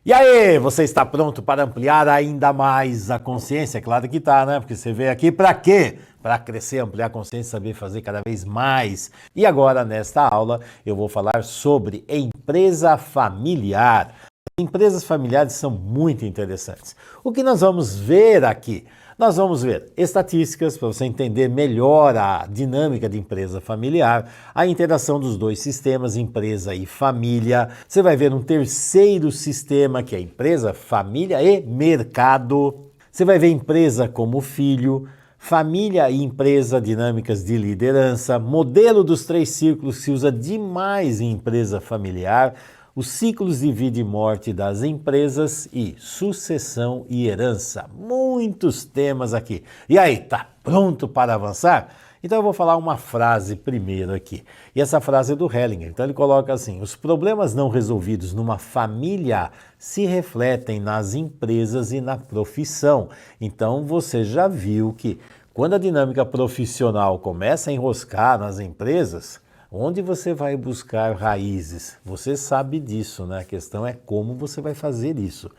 E aí, você está pronto para ampliar ainda mais a consciência? Claro que tá, né? Porque você veio aqui para quê? Para crescer, ampliar a consciência, saber fazer cada vez mais. E agora, nesta aula, eu vou falar sobre empresa familiar. Empresas familiares são muito interessantes. O que nós vamos ver aqui? Nós vamos ver estatísticas para você entender melhor a dinâmica de empresa familiar, a interação dos dois sistemas, empresa e família. Você vai ver um terceiro sistema que é empresa, família e mercado. Você vai ver empresa como filho, família e empresa, dinâmicas de liderança, modelo dos 3 círculos se usa demais em empresa familiar, os ciclos de vida e morte das empresas e sucessão e herança. Muitos temas aqui. E aí, tá pronto para avançar? Então eu vou falar uma frase primeiro aqui. E essa frase é do Hellinger. Então ele coloca assim: os problemas não resolvidos numa família se refletem nas empresas e na profissão. Então você já viu que quando a dinâmica profissional começa a enroscar nas empresas, onde você vai buscar raízes? Você sabe disso, né? A questão é como você vai fazer isso.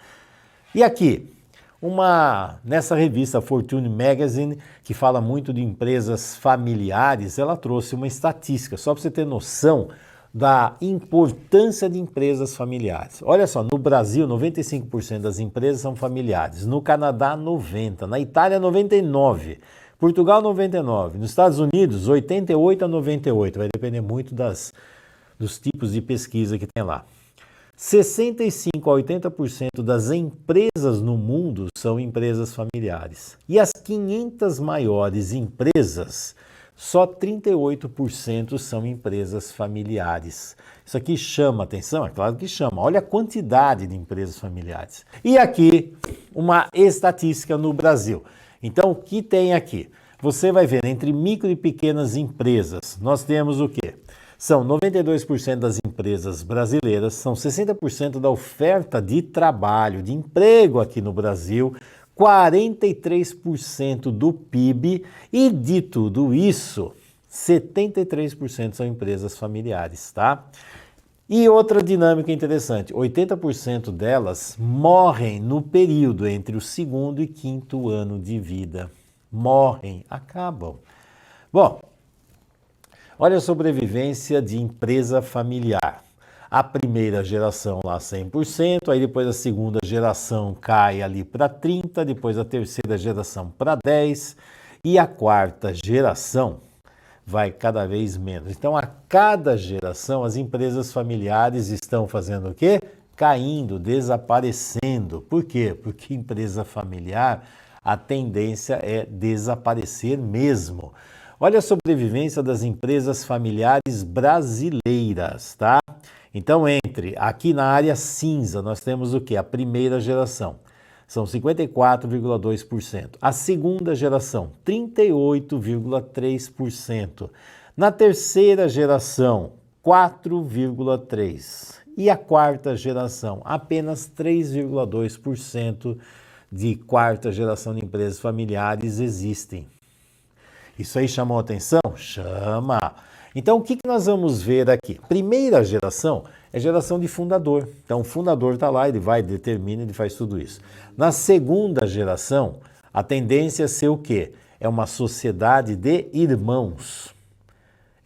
E aqui, nessa revista Fortune Magazine, que fala muito de empresas familiares, ela trouxe uma estatística, só para você ter noção da importância de empresas familiares. Olha só, no Brasil, 95% das empresas são familiares, no Canadá, 90%, na Itália, 99%. Portugal 99, nos Estados Unidos 88 a 98, vai depender muito dos tipos de pesquisa que tem lá. 65 a 80% das empresas no mundo são empresas familiares. E as 500 maiores empresas, só 38% são empresas familiares. Isso aqui chama atenção? É claro que chama. Olha a quantidade de empresas familiares. E aqui, uma estatística no Brasil. Então, o que tem aqui? Você vai ver, entre micro e pequenas empresas, nós temos o quê? São 92% das empresas brasileiras, são 60% da oferta de trabalho, de emprego aqui no Brasil, 43% do PIB e de tudo isso, 73% são empresas familiares, tá? E outra dinâmica interessante, 80% delas morrem no período entre o 2º e 5º ano de vida. Morrem, acabam. Bom, olha a sobrevivência de empresa familiar. A primeira geração lá 100%, aí depois a segunda geração cai ali para 30%, depois a terceira geração para 10% e a quarta geração vai cada vez menos. Então, a cada geração, as empresas familiares estão fazendo o quê? Caindo, desaparecendo. Por quê? Porque empresa familiar, a tendência é desaparecer mesmo. Olha a sobrevivência das empresas familiares brasileiras, tá? Então, aqui na área cinza, nós temos o quê? A primeira geração. São 54,2%. A segunda geração, 38,3%. Na terceira geração, 4,3%. E a quarta geração, apenas 3,2% de quarta geração de empresas familiares existem. Isso aí chamou atenção? Chama! Então, o que nós vamos ver aqui? Primeira geração é geração de fundador. Então, o fundador está lá, ele vai, determina, ele faz tudo isso. Na segunda geração, a tendência é ser o quê? É uma sociedade de irmãos.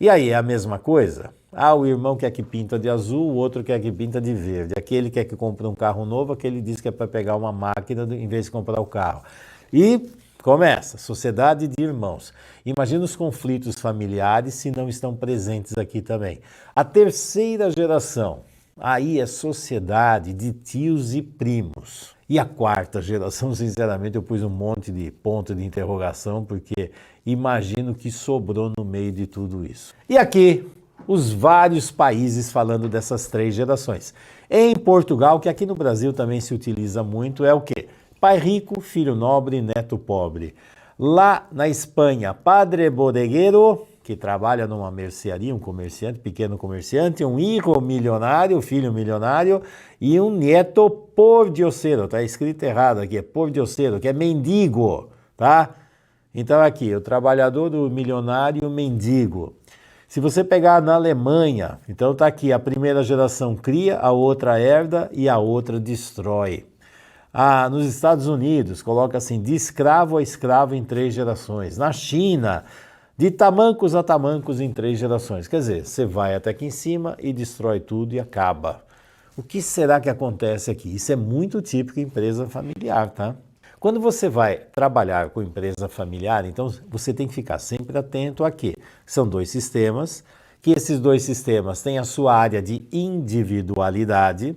E aí, é a mesma coisa? Ah, o irmão quer que pinta de azul, o outro quer que pinta de verde. Aquele quer que compre um carro novo, aquele diz que é para pegar uma máquina em vez de comprar o carro. E começa, sociedade de irmãos. Imagina os conflitos familiares se não estão presentes aqui também. A terceira geração, aí é sociedade de tios e primos. E a quarta geração, sinceramente, eu pus um monte de ponto de interrogação, porque imagino que sobrou no meio de tudo isso. E aqui, os vários países falando dessas 3 gerações. Em Portugal, que aqui no Brasil também se utiliza muito, é o quê? Pai rico, filho nobre, neto pobre. Lá na Espanha, padre bodegueiro, que trabalha numa mercearia, um comerciante, pequeno comerciante, um hijo milionário, filho milionário, e um neto pordioseiro. Está escrito errado aqui, é pordioseiro, que é mendigo, tá? Então aqui, o trabalhador, o milionário e o mendigo. Se você pegar na Alemanha, então está aqui, a primeira geração cria, a outra herda e a outra destrói. Nos Estados Unidos, coloca assim, de escravo a escravo em 3 gerações. Na China, de tamancos a tamancos em 3 gerações. Quer dizer, você vai até aqui em cima e destrói tudo e acaba. O que será que acontece aqui? Isso é muito típico em empresa familiar, tá? Quando você vai trabalhar com empresa familiar, então você tem que ficar sempre atento a quê? São 2 sistemas, que esses 2 sistemas têm a sua área de individualidade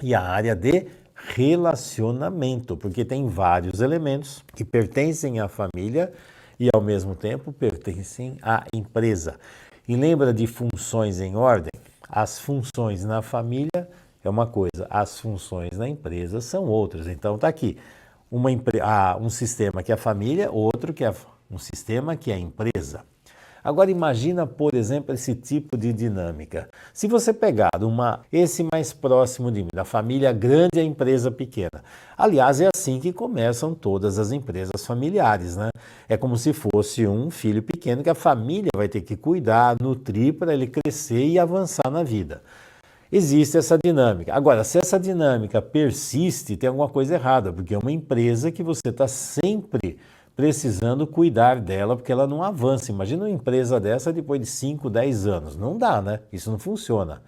e a área de relacionamento, porque tem vários elementos que pertencem à família e ao mesmo tempo pertencem à empresa. E lembra de funções em ordem? As funções na família é uma coisa, as funções na empresa são outras. Então está aqui um sistema que é a família, outro que é um sistema que é a empresa. Agora imagina, por exemplo, esse tipo de dinâmica. Se você pegar esse mais próximo de mim, da família grande e a empresa pequena. Aliás, é assim que começam todas as empresas familiares, né? É como se fosse um filho pequeno que a família vai ter que cuidar, nutrir para ele crescer e avançar na vida. Existe essa dinâmica. Agora, se essa dinâmica persiste, tem alguma coisa errada, porque é uma empresa que você está sempre precisando cuidar dela, porque ela não avança. Imagina uma empresa dessa depois de 5, 10 anos. Não dá, né? Isso não funciona.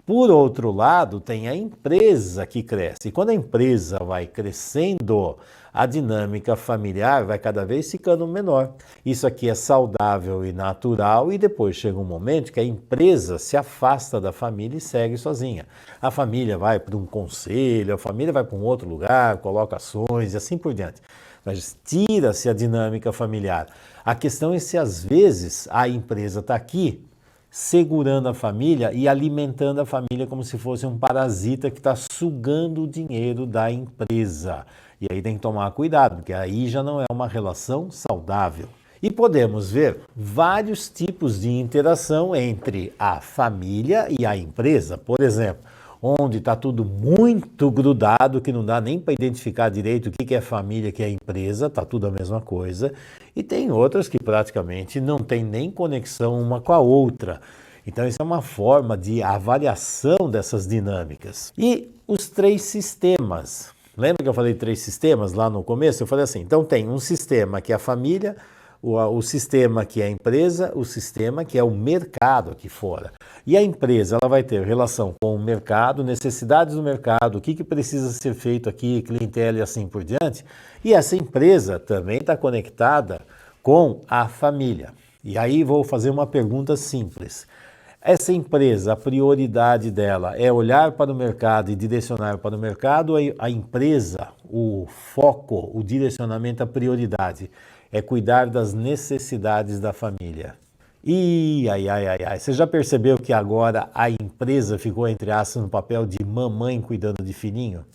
Por outro lado, tem a empresa que cresce. E quando a empresa vai crescendo, a dinâmica familiar vai cada vez ficando menor. Isso aqui é saudável e natural, e depois chega um momento que a empresa se afasta da família e segue sozinha. A família vai para um conselho, a família vai para um outro lugar, coloca ações e assim por diante. Mas tira-se a dinâmica familiar. A questão é se às vezes a empresa está aqui segurando a família e alimentando a família como se fosse um parasita que está sugando o dinheiro da empresa. E aí tem que tomar cuidado, porque aí já não é uma relação saudável. E podemos ver vários tipos de interação entre a família e a empresa. Por exemplo, onde está tudo muito grudado, que não dá nem para identificar direito o que é família, o que é empresa, está tudo a mesma coisa. E tem outras que praticamente não tem nem conexão uma com a outra. Então isso é uma forma de avaliação dessas dinâmicas. E os 3 sistemas. Lembra que eu falei 3 sistemas lá no começo? Eu falei assim, então tem um sistema que é a família, o sistema que é a empresa, o sistema que é o mercado aqui fora. E a empresa ela vai ter relação com o mercado, necessidades do mercado, o que precisa ser feito aqui, clientela e assim por diante. E essa empresa também está conectada com a família. E aí vou fazer uma pergunta simples. Essa empresa, a prioridade dela é olhar para o mercado e direcionar para o mercado, ou a empresa, o foco, o direcionamento, a prioridade é cuidar das necessidades da família? Você já percebeu que agora a empresa ficou, entre aspas, no papel de mamãe cuidando de filhinho?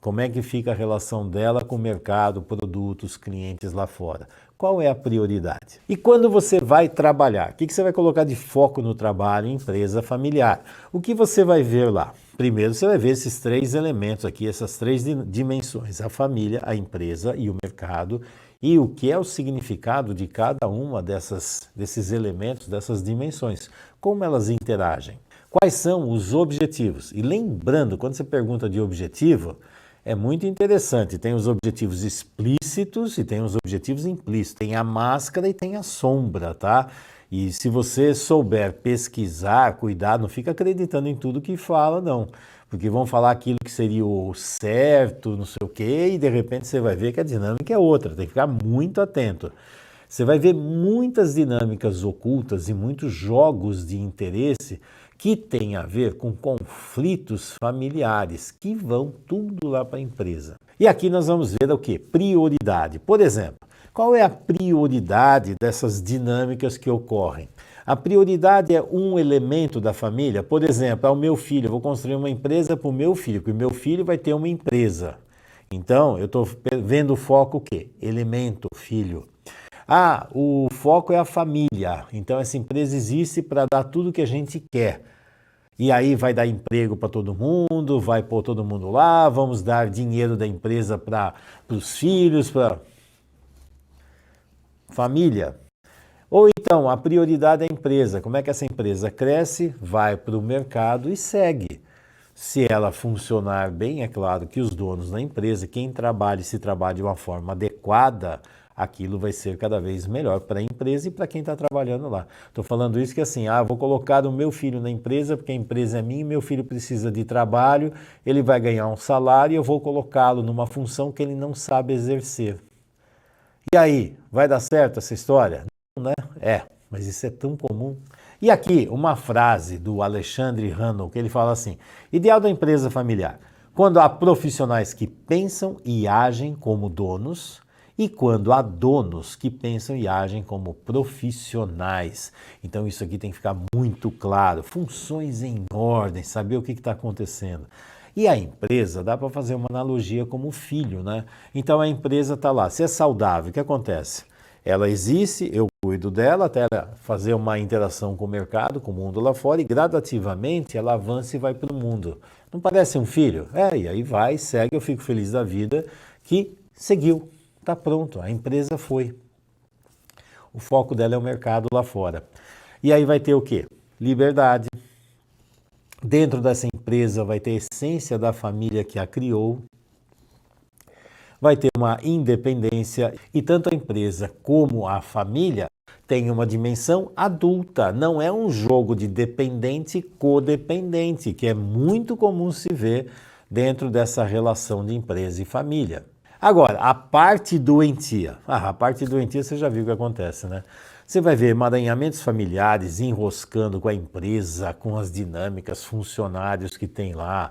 Como é que fica a relação dela com o mercado, produtos, clientes lá fora? Qual é a prioridade? E quando você vai trabalhar, o que você vai colocar de foco no trabalho em empresa familiar? O que você vai ver lá? Primeiro você vai ver esses 3 elementos aqui, essas 3 dimensões, a família, a empresa e o mercado, e o que é o significado de cada uma desses elementos, dessas dimensões, como elas interagem, quais são os objetivos. E lembrando, quando você pergunta de objetivo, é muito interessante, tem os objetivos explícitos e tem os objetivos implícitos, tem a máscara e tem a sombra, tá? E se você souber pesquisar, cuidar, não fica acreditando em tudo que fala, não. Porque vão falar aquilo que seria o certo, não sei o quê, e de repente você vai ver que a dinâmica é outra, tem que ficar muito atento. Você vai ver muitas dinâmicas ocultas e muitos jogos de interesse que têm a ver com conflitos familiares, que vão tudo lá para a empresa. E aqui nós vamos ver o quê? Prioridade. Por exemplo, qual é a prioridade dessas dinâmicas que ocorrem? A prioridade é um elemento da família. Por exemplo, ao meu filho, eu vou construir uma empresa para o meu filho, porque o meu filho vai ter uma empresa. Então, eu estou vendo o foco o quê? Elemento, filho. O foco é a família. Então, essa empresa existe para dar tudo que a gente quer. E aí vai dar emprego para todo mundo, vai pôr todo mundo lá, vamos dar dinheiro da empresa para os filhos, para família. Ou então, a prioridade é a empresa. Como é que essa empresa cresce, vai para o mercado e segue. Se ela funcionar bem, é claro que os donos da empresa, quem trabalha e se trabalha de uma forma adequada, aquilo vai ser cada vez melhor para a empresa e para quem está trabalhando lá. Estou falando isso que assim, vou colocar o meu filho na empresa porque a empresa é minha, meu filho precisa de trabalho, ele vai ganhar um salário e eu vou colocá-lo numa função que ele não sabe exercer. E aí, vai dar certo essa história? Não, né? Mas isso é tão comum. E aqui, uma frase do Alexandre Hanno, que ele fala assim: ideal da empresa familiar, quando há profissionais que pensam e agem como donos e quando há donos que pensam e agem como profissionais. Então isso aqui tem que ficar muito claro, funções em ordem, saber o que está acontecendo. E a empresa, dá para fazer uma analogia como o filho, né? Então a empresa está lá, se é saudável, o que acontece? Ela existe, eu cuido dela até ela fazer uma interação com o mercado, com o mundo lá fora, e gradativamente ela avança e vai para o mundo. Não parece um filho? E aí vai, segue, eu fico feliz da vida que seguiu, está pronto, a empresa foi. O foco dela é o mercado lá fora. E aí vai ter o quê? Liberdade. Dentro dessa empresa vai ter a essência da família que a criou, vai ter uma independência e tanto a empresa como a família tem uma dimensão adulta, não é um jogo de dependente e codependente, que é muito comum se ver dentro dessa relação de empresa e família. Agora, a parte doentia. A parte doentia você já viu o que acontece, né? Você vai ver emaranhamentos familiares enroscando com a empresa, com as dinâmicas, funcionários que tem lá.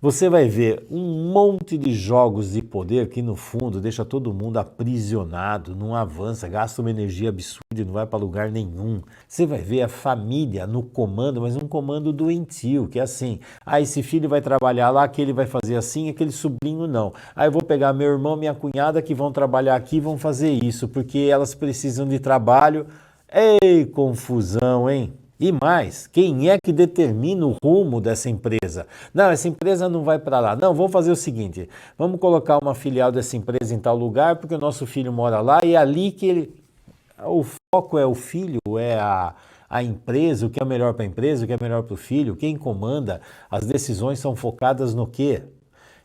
Você vai ver um monte de jogos de poder que, no fundo, deixa todo mundo aprisionado, não avança, gasta uma energia absurda e não vai para lugar nenhum. Você vai ver a família no comando, mas um comando doentio, que é assim, esse filho vai trabalhar lá, que ele vai fazer assim, aquele sobrinho não. Eu vou pegar meu irmão, minha cunhada, que vão trabalhar aqui e vão fazer isso, porque elas precisam de trabalho. Ei, confusão, hein? E mais, quem é que determina o rumo dessa empresa? Não, essa empresa não vai para lá. Não, vamos fazer o seguinte, vamos colocar uma filial dessa empresa em tal lugar, porque o nosso filho mora lá e é ali que ele... O foco é o filho, é a empresa, o que é melhor para a empresa, o que é melhor para o filho, quem comanda, as decisões são focadas no quê?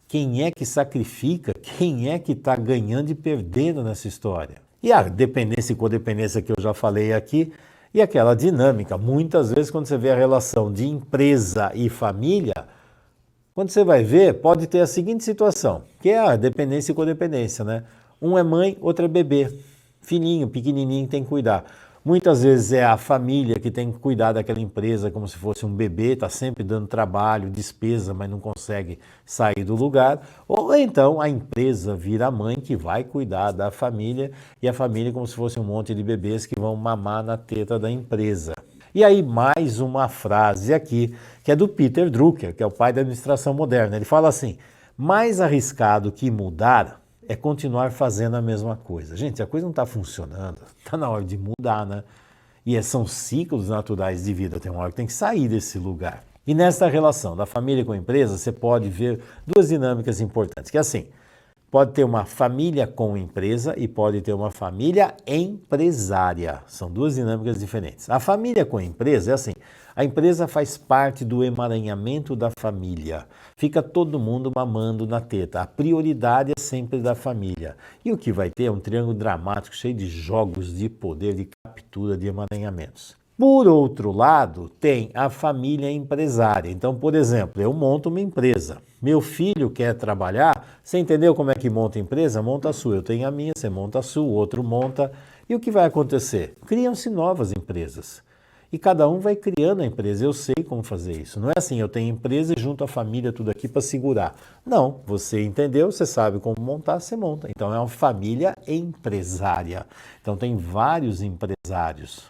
Quem é que sacrifica, quem é que está ganhando e perdendo nessa história? E a dependência e codependência que eu já falei aqui, e aquela dinâmica, muitas vezes quando você vê a relação de empresa e família, quando você vai ver, pode ter a seguinte situação, que é a dependência e codependência, né? Um é mãe, outro é bebê, fininho, pequenininho, tem que cuidar. Muitas vezes é a família que tem que cuidar daquela empresa como se fosse um bebê, está sempre dando trabalho, despesa, mas não consegue sair do lugar. Ou então a empresa vira a mãe que vai cuidar da família e a família como se fosse um monte de bebês que vão mamar na teta da empresa. E aí mais uma frase aqui, que é do Peter Drucker, que é o pai da administração moderna. Ele fala assim, mais arriscado que mudar é continuar fazendo a mesma coisa. Gente, se a coisa não está funcionando, está na hora de mudar, né? E são ciclos naturais de vida, tem uma hora que tem que sair desse lugar. E nessa relação da família com a empresa, você pode ver duas dinâmicas importantes, que é assim, pode ter uma família com empresa e pode ter uma família empresária. São duas dinâmicas diferentes. A família com empresa é assim, a empresa faz parte do emaranhamento da família. Fica todo mundo mamando na teta. A prioridade é sempre da família. E o que vai ter é um triângulo dramático cheio de jogos de poder, de captura, de emaranhamentos. Por outro lado, tem a família empresária. Então, por exemplo, eu monto uma empresa. Meu filho quer trabalhar, você entendeu como é que monta a empresa? Monta a sua. Eu tenho a minha, você monta a sua, o outro monta. E o que vai acontecer? Criam-se novas empresas. E cada um vai criando a empresa. Eu sei como fazer isso. Não é assim, eu tenho empresa e junto a família tudo aqui para segurar. Não, você entendeu, você sabe como montar, você monta. Então, é uma família empresária. Então, tem vários empresários.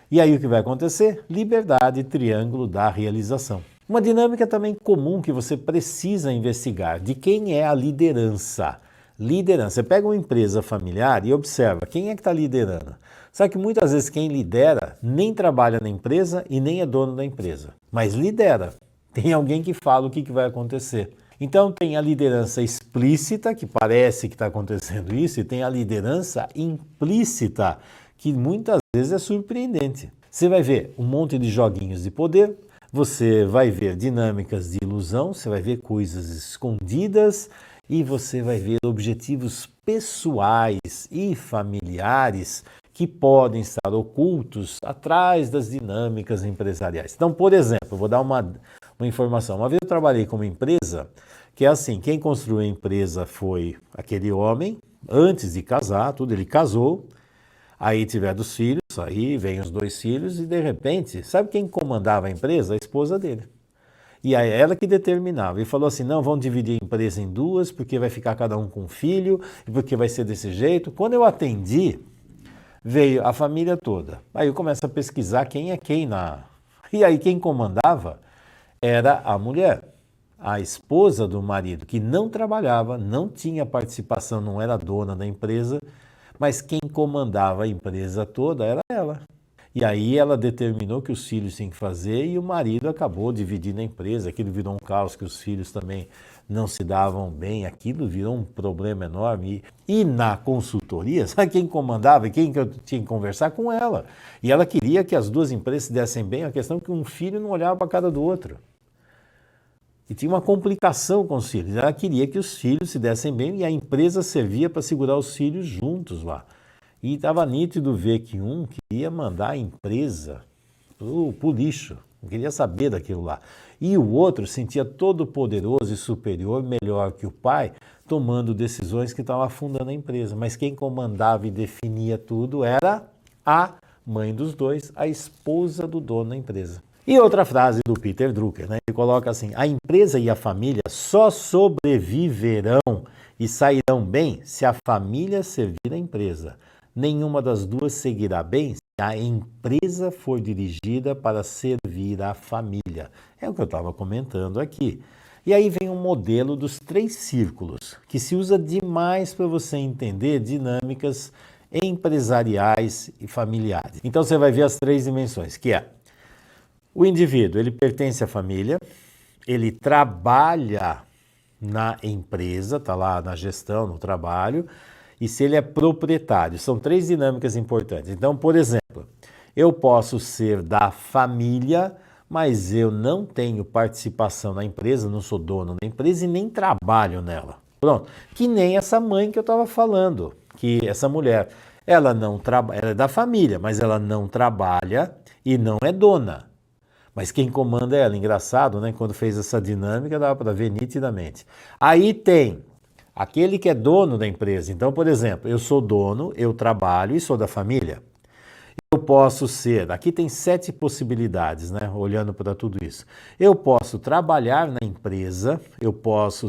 E aí o que vai acontecer? Liberdade, triângulo da realização. Uma dinâmica também comum que você precisa investigar, de quem é a liderança. Liderança. Você pega uma empresa familiar e observa quem é que está liderando. Sabe que muitas vezes quem lidera nem trabalha na empresa e nem é dono da empresa, mas lidera. Tem alguém que fala o que vai acontecer. Então tem a liderança explícita, que parece que está acontecendo isso, e tem a liderança implícita, que muitas vezes é surpreendente. Você vai ver um monte de joguinhos de poder, você vai ver dinâmicas de ilusão, você vai ver coisas escondidas e você vai ver objetivos pessoais e familiares que podem estar ocultos atrás das dinâmicas empresariais. Então, por exemplo, vou dar uma informação. Uma vez eu trabalhei com uma empresa que é assim, quem construiu a empresa foi aquele homem, antes de casar, tudo, ele casou, aí tiveram os filhos, aí vem os 2 filhos e de repente, sabe quem comandava a empresa? A esposa dele. E aí ela que determinava. E falou assim, não, vamos dividir a empresa em 2, porque vai ficar cada um com um filho, e porque vai ser desse jeito. Quando eu atendi, veio a família toda. Aí eu começo a pesquisar quem é quem na... E aí quem comandava era a mulher, a esposa do marido, que não trabalhava, não tinha participação, não era dona da empresa, mas quem comandava a empresa toda era ela. E aí ela determinou que os filhos tinham que fazer e o marido acabou dividindo a empresa. Aquilo virou um caos, que os filhos também não se davam bem, aquilo virou um problema enorme. E na consultoria, sabe quem comandava e quem que eu tinha que conversar? Com ela. E ela queria que as 2 empresas se dessem bem, a questão é que um filho não olhava para a cara do outro. E tinha uma complicação com os filhos. Ela queria que os filhos se dessem bem e a empresa servia para segurar os filhos juntos lá. E estava nítido ver que um queria mandar a empresa pro lixo, não queria saber daquilo lá. E o outro sentia todo poderoso e superior, melhor que o pai, tomando decisões que estavam afundando a empresa. Mas quem comandava e definia tudo era a mãe dos 2, a esposa do dono da empresa. E outra frase do Peter Drucker, né? Ele coloca assim, a empresa e a família só sobreviverão e sairão bem se a família servir a empresa. Nenhuma das duas seguirá bem se a empresa for dirigida para servir a família. É o que eu estava comentando aqui. E aí vem um modelo dos 3 círculos, que se usa demais para você entender dinâmicas empresariais e familiares. Então você vai ver as 3 dimensões, que é o indivíduo, ele pertence à família, ele trabalha na empresa, está lá na gestão, no trabalho, e se ele é proprietário. São 3 dinâmicas importantes. Então, por exemplo, eu posso ser da família, mas eu não tenho participação na empresa, não sou dono da empresa e nem trabalho nela. Pronto. Que nem essa mãe que eu estava falando, que essa mulher, ela é da família, mas ela não trabalha e não é dona. Mas quem comanda é ela. Engraçado, né? Quando fez essa dinâmica, dava para ver nitidamente. Aí tem aquele que é dono da empresa. Então, por exemplo, eu sou dono, eu trabalho e sou da família. Eu posso ser, aqui tem 7 possibilidades, né? Olhando para tudo isso. Eu posso trabalhar na empresa, eu posso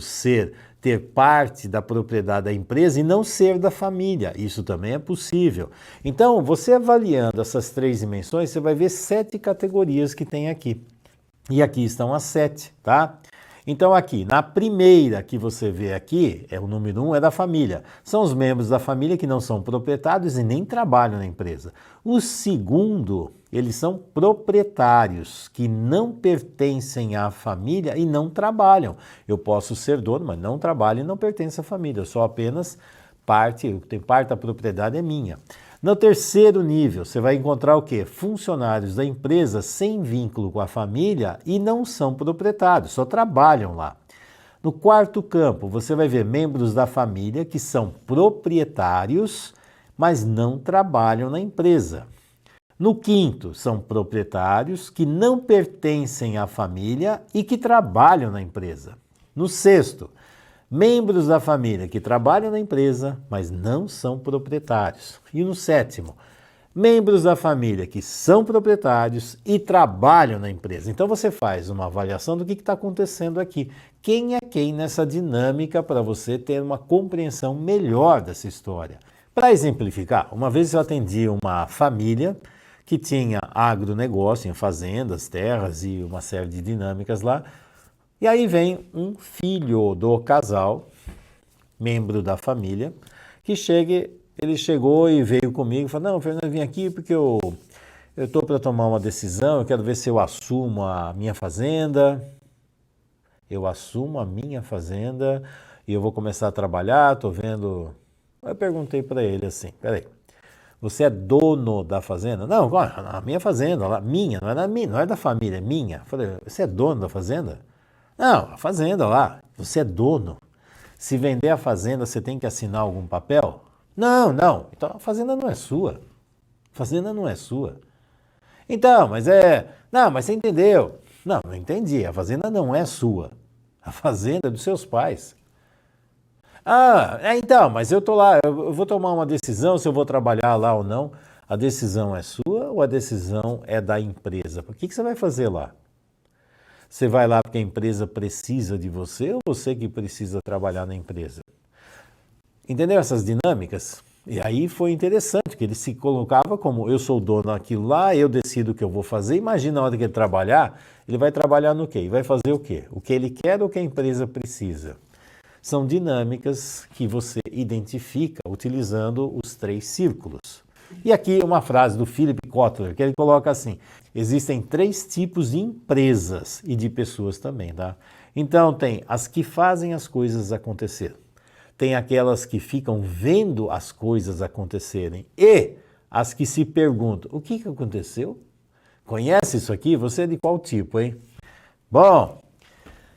ter parte da propriedade da empresa e não ser da família. Isso também é possível. Então, você avaliando essas 3 dimensões, você vai ver 7 categorias que tem aqui. E aqui estão as 7, tá? Então aqui, na primeira que você vê aqui, o número 1 é da família. São os membros da família que não são proprietários e nem trabalham na empresa. O segundo, eles são proprietários, que não pertencem à família e não trabalham. Eu posso ser dono, mas não trabalho e não pertenço à família. Eu sou apenas parte da propriedade é minha. No terceiro nível, você vai encontrar o quê? Funcionários da empresa sem vínculo com a família e não são proprietários, só trabalham lá. No quarto campo, você vai ver membros da família que são proprietários, mas não trabalham na empresa. No quinto, são proprietários que não pertencem à família e que trabalham na empresa. No sexto, membros da família que trabalham na empresa, mas não são proprietários. E no sétimo, membros da família que são proprietários e trabalham na empresa. Então você faz uma avaliação do que está acontecendo aqui. Quem é quem nessa dinâmica para você ter uma compreensão melhor dessa história. Para exemplificar, uma vez eu atendi uma família que tinha agronegócio, em fazendas, terras e uma série de dinâmicas lá. E aí vem um filho do casal, membro da família, ele chegou e veio comigo e falou, não, Fernando, eu vim aqui porque eu estou para tomar uma decisão, eu quero ver se eu assumo a minha fazenda. Eu assumo a minha fazenda e eu vou começar a trabalhar, estou vendo... Eu perguntei para ele assim, peraí, Você é dono da fazenda? Não, a minha fazenda, minha, não é da família, é minha. Eu falei, você é dono da fazenda? Não, a fazenda lá, você é dono. Se vender a fazenda, você tem que assinar algum papel? Não, então a fazenda não é sua. A fazenda não é sua. Então, não, mas você entendeu. Não entendi, a fazenda não é sua. A fazenda é dos seus pais. Então, mas eu tô lá, eu vou tomar uma decisão se eu vou trabalhar lá ou não. A decisão é sua ou a decisão é da empresa? O que você vai fazer lá? Você vai lá porque a empresa precisa de você ou você que precisa trabalhar na empresa? Entendeu essas dinâmicas? E aí foi interessante, que ele se colocava como eu sou o dono daquilo lá, eu decido o que eu vou fazer. Imagina a hora que ele trabalhar, ele vai trabalhar no quê? Ele vai fazer o quê? O que ele quer ou o que a empresa precisa? São dinâmicas que você identifica utilizando os 3 círculos. E aqui uma frase do Philip Kotler, que ele coloca assim, existem 3 tipos de empresas e de pessoas também, tá? Então tem as que fazem as coisas acontecer, tem aquelas que ficam vendo as coisas acontecerem e as que se perguntam, o que aconteceu? Conhece isso aqui? Você é de qual tipo, hein? Bom,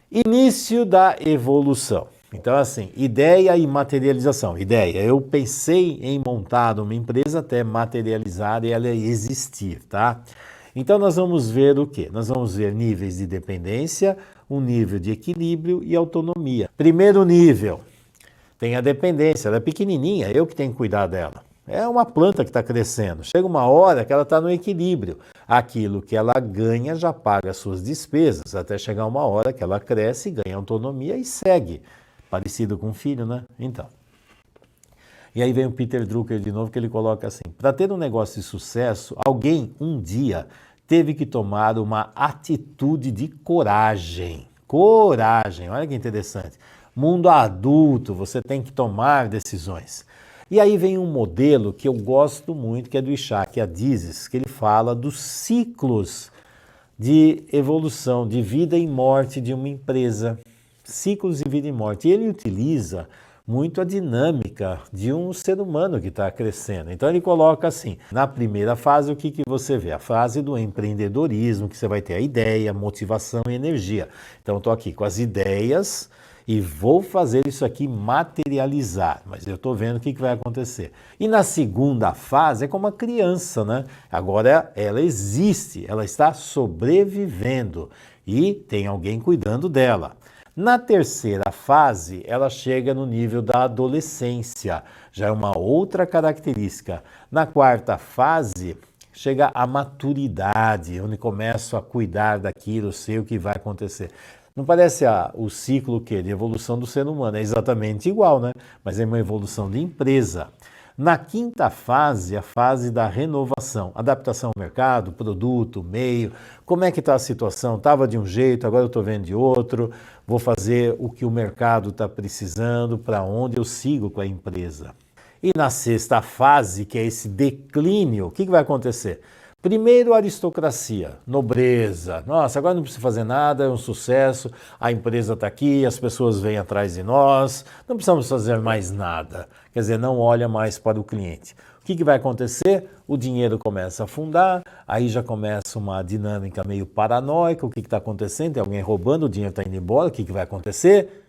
início da evolução. Então, assim, ideia e materialização. Ideia, eu pensei em montar uma empresa até materializar e ela existir, tá? Então, nós vamos ver o quê? Nós vamos ver níveis de dependência, um nível de equilíbrio e autonomia. Primeiro nível, tem a dependência, ela é pequenininha, eu que tenho que cuidar dela. É uma planta que está crescendo. Chega uma hora que ela está no equilíbrio. Aquilo que ela ganha já paga as suas despesas, até chegar uma hora que ela cresce, ganha autonomia e segue. Parecido com um filho, né? Então. E aí vem o Peter Drucker de novo, que ele coloca assim, para ter um negócio de sucesso, alguém um dia teve que tomar uma atitude de coragem. Coragem, olha que interessante. Mundo adulto, você tem que tomar decisões. E aí vem um modelo que eu gosto muito, que é do Ishak Adizes, que ele fala dos ciclos de evolução, de vida e morte de uma empresa. Ciclos de vida e morte. E ele utiliza muito a dinâmica de um ser humano que está crescendo. Então ele coloca assim, na primeira fase, o que você vê? A fase do empreendedorismo, que você vai ter a ideia, motivação e energia. Então eu estou aqui com as ideias e vou fazer isso aqui materializar, mas eu estou vendo o que vai acontecer. E na segunda fase é como a criança, né? Agora ela existe, ela está sobrevivendo e tem alguém cuidando dela. Na terceira fase, ela chega no nível da adolescência, já é uma outra característica. Na quarta fase, chega a maturidade, onde começo a cuidar daquilo, sei o que vai acontecer. Não parece o ciclo de evolução do ser humano? É exatamente igual, né? Mas é uma evolução de empresa. Na quinta fase, a fase da renovação, adaptação ao mercado, produto, meio, como é que está a situação? Estava de um jeito, agora eu estou vendo de outro, vou fazer o que o mercado está precisando, para onde eu sigo com a empresa. E na sexta fase, que é esse declínio, o que vai acontecer? Primeiro, aristocracia, nobreza. Nossa, agora não precisa fazer nada, é um sucesso, a empresa está aqui, as pessoas vêm atrás de nós, não precisamos fazer mais nada. Quer dizer, não olha mais para o cliente. O que vai acontecer? O dinheiro começa a afundar, aí já começa uma dinâmica meio paranoica. O que está acontecendo? Tem alguém roubando, o dinheiro está indo embora, o que vai acontecer?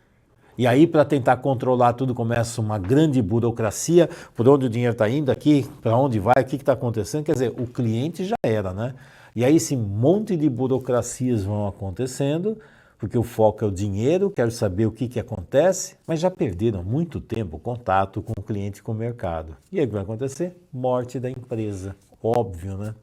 E aí, para tentar controlar tudo, começa uma grande burocracia, por onde o dinheiro está indo aqui, para onde vai, o que está acontecendo. Quer dizer, o cliente já era, né? E aí esse monte de burocracias vão acontecendo, porque o foco é o dinheiro, quero saber o que acontece, mas já perderam muito tempo o contato com o cliente e com o mercado. E aí o que vai acontecer? Morte da empresa. Óbvio, né?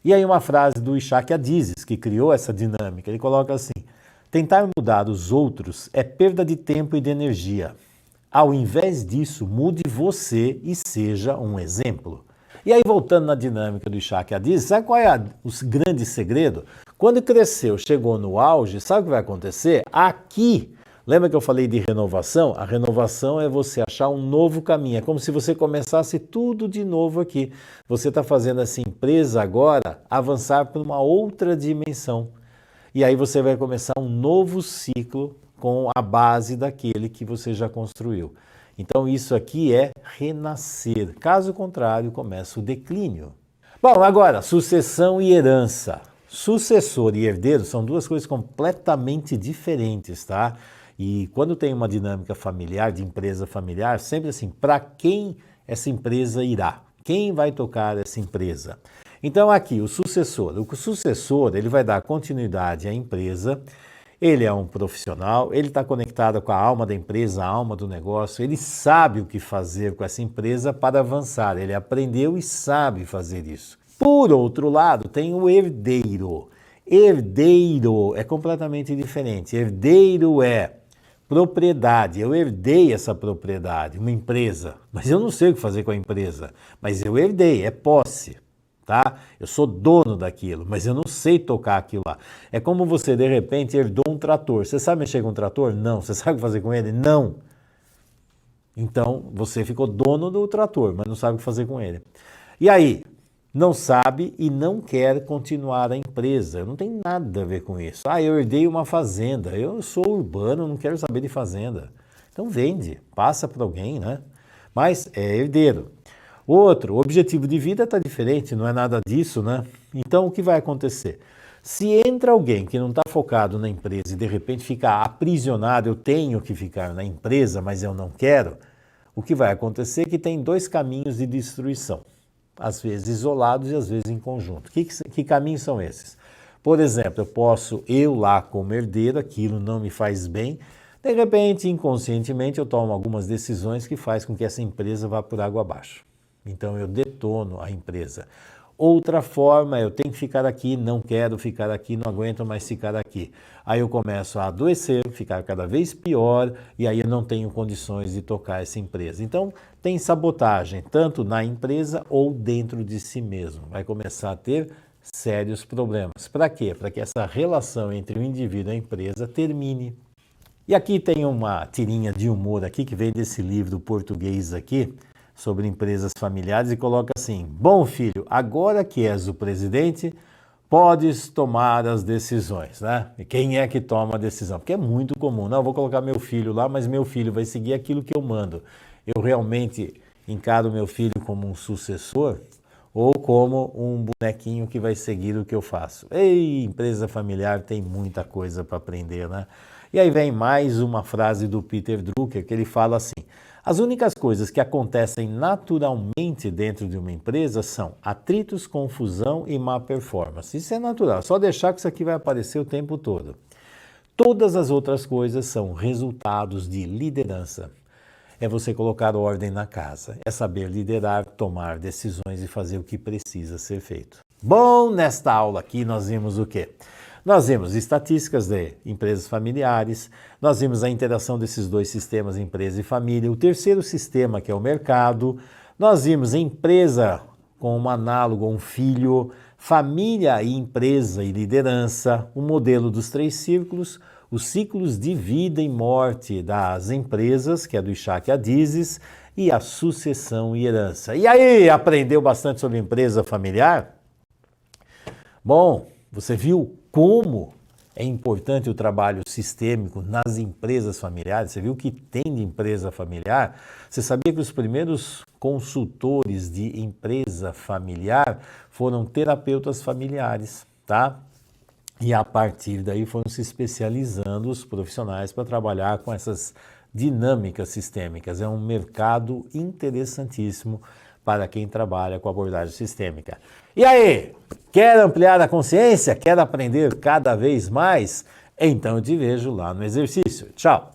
E aí uma frase do Ishak Adizes, que criou essa dinâmica, ele coloca assim, tentar mudar os outros é perda de tempo e de energia. Ao invés disso, mude você e seja um exemplo. E aí, voltando na dinâmica do Ishak Adizes, sabe qual é o grande segredo? Quando cresceu, chegou no auge, sabe o que vai acontecer? Aqui, lembra que eu falei de renovação? A renovação é você achar um novo caminho. É como se você começasse tudo de novo aqui. Você está fazendo essa empresa agora avançar para uma outra dimensão. E aí você vai começar um novo ciclo com a base daquele que você já construiu. Então isso aqui é renascer. Caso contrário, começa o declínio. Bom, agora, sucessão e herança. Sucessor e herdeiro são duas coisas completamente diferentes, tá? E quando tem uma dinâmica familiar, de empresa familiar, sempre assim, para quem essa empresa irá? Quem vai tocar essa empresa? Então aqui, o sucessor, ele vai dar continuidade à empresa, ele é um profissional, ele está conectado com a alma da empresa, a alma do negócio, ele sabe o que fazer com essa empresa para avançar, ele aprendeu e sabe fazer isso. Por outro lado, tem o herdeiro. Herdeiro é completamente diferente. Herdeiro é propriedade. Eu herdei essa propriedade, uma empresa, mas eu não sei o que fazer com a empresa. Mas eu herdei, é posse, tá? Eu sou dono daquilo, mas eu não sei tocar aquilo lá. É como você, de repente, herdou um trator. Você sabe mexer com um trator? Não. Você sabe o que fazer com ele? Não. Então, você ficou dono do trator, mas não sabe o que fazer com ele. E aí? Não sabe e não quer continuar a empresa. Não tem nada a ver com isso. Ah, eu herdei uma fazenda. Eu sou urbano, não quero saber de fazenda. Então vende, passa para alguém, né? Mas é herdeiro. Outro, o objetivo de vida está diferente, não é nada disso, né? Então o que vai acontecer? Se entra alguém que não está focado na empresa e de repente fica aprisionado, eu tenho que ficar na empresa, mas eu não quero, o que vai acontecer é que tem dois caminhos de destruição. Às vezes isolados e às vezes em conjunto. Que caminhos são esses? Por exemplo, eu lá como herdeiro, aquilo não me faz bem, de repente, inconscientemente, eu tomo algumas decisões que faz com que essa empresa vá por água abaixo. Então eu detono a empresa. Outra forma, eu tenho que ficar aqui, não quero ficar aqui, não aguento mais ficar aqui. Aí eu começo a adoecer, ficar cada vez pior, e aí eu não tenho condições de tocar essa empresa. Então, tem sabotagem, tanto na empresa ou dentro de si mesmo. Vai começar a ter sérios problemas. Para quê? Para que essa relação entre o indivíduo e a empresa termine. E aqui tem uma tirinha de humor aqui, que vem desse livro português aqui, sobre empresas familiares, e coloca assim: bom filho, agora que és o presidente, podes tomar as decisões, né? E quem é que toma a decisão? Porque é muito comum, não, eu vou colocar meu filho lá, mas meu filho vai seguir aquilo que eu mando. Eu realmente encaro meu filho como um sucessor ou como um bonequinho que vai seguir o que eu faço? Ei, empresa familiar tem muita coisa para aprender, né? E aí vem mais uma frase do Peter Drucker, que ele fala assim: as únicas coisas que acontecem naturalmente dentro de uma empresa são atritos, confusão e má performance. Isso é natural, só deixar que isso aqui vai aparecer o tempo todo. Todas as outras coisas são resultados de liderança. É você colocar ordem na casa, é saber liderar, tomar decisões e fazer o que precisa ser feito. Bom, nesta aula aqui nós vimos o quê? Nós vimos estatísticas de empresas familiares, nós vimos a interação desses dois sistemas, empresa e família, o terceiro sistema, que é o mercado, nós vimos empresa com um análogo, um filho, família e empresa e liderança, o modelo dos três círculos, os ciclos de vida e morte das empresas, que é do Ishak Adizes, e a sucessão e herança. E aí, aprendeu bastante sobre empresa familiar? Bom, você viu como é importante o trabalho sistêmico nas empresas familiares? Você viu o que tem de empresa familiar? Você sabia que os primeiros consultores de empresa familiar foram terapeutas familiares, tá? E a partir daí foram se especializando os profissionais para trabalhar com essas dinâmicas sistêmicas. É um mercado interessantíssimo para quem trabalha com abordagem sistêmica. E aí, quer ampliar a consciência? Quer aprender cada vez mais? Então eu te vejo lá no exercício. Tchau!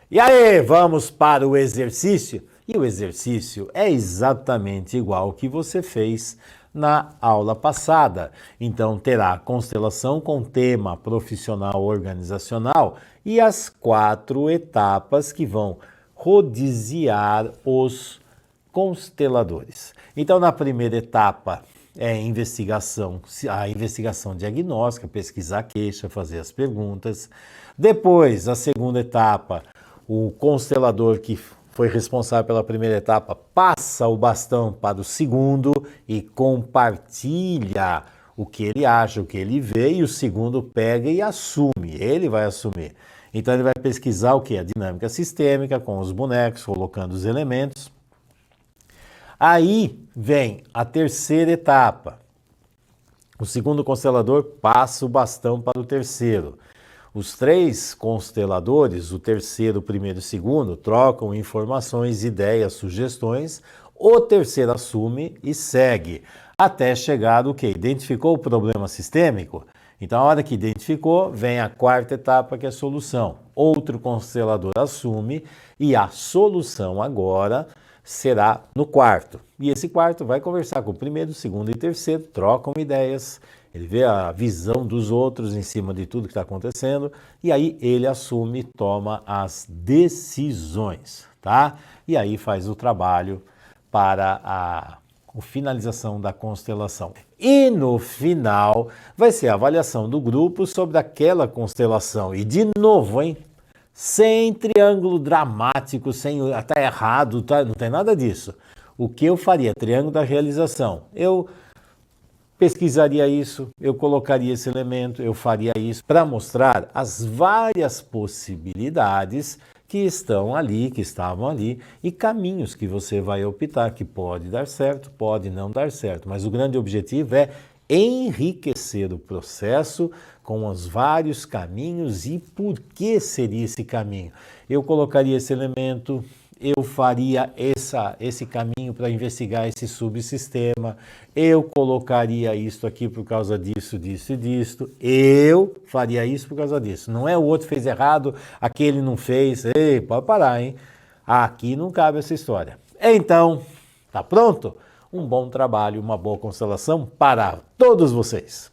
E aí, vamos para o exercício? E o exercício é exatamente igual ao que você fez na aula passada. Então, terá a constelação com tema profissional organizacional e as 4 etapas que vão rodiziar os consteladores. Então, na primeira etapa é a investigação diagnóstica, pesquisar a queixa, fazer as perguntas. Depois, a segunda etapa, o constelador que foi responsável pela primeira etapa passa o bastão para o segundo e compartilha o que ele acha, o que ele vê, e o segundo pega e assume, ele vai assumir. Então ele vai pesquisar o que? A dinâmica sistêmica, com os bonecos, colocando os elementos. Aí vem a terceira etapa. O segundo constelador passa o bastão para o terceiro. Os três consteladores, o terceiro, o primeiro e o segundo, trocam informações, ideias, sugestões. O terceiro assume e segue, até chegar no que? Identificou o problema sistêmico? Então, a hora que identificou, vem a quarta etapa, que é a solução. Outro constelador assume e a solução agora será no quarto. E esse quarto vai conversar com o primeiro, segundo e terceiro, trocam ideias, ele vê a visão dos outros em cima de tudo que está acontecendo, e aí ele assume e toma as decisões, tá? E aí faz o trabalho para a finalização da constelação. E no final vai ser a avaliação do grupo sobre aquela constelação. E de novo, hein? Sem triângulo dramático, sem tá errado, tá? Não tem nada disso. O que eu faria? Triângulo da realização. Eu pesquisaria isso, eu colocaria esse elemento, eu faria isso para mostrar as várias possibilidades que estão ali, que estavam ali, e caminhos que você vai optar, que pode dar certo, pode não dar certo. Mas o grande objetivo é enriquecer o processo com os vários caminhos e por que seria esse caminho. Eu colocaria esse elemento, eu faria esse caminho para investigar esse subsistema, eu colocaria isso aqui por causa disso, disso e disso, eu faria isso por causa disso. Não é o outro fez errado, aquele não fez. Ei, pode parar, hein? Aqui não cabe essa história. Então, tá pronto? Um bom trabalho, uma boa constelação para todos vocês.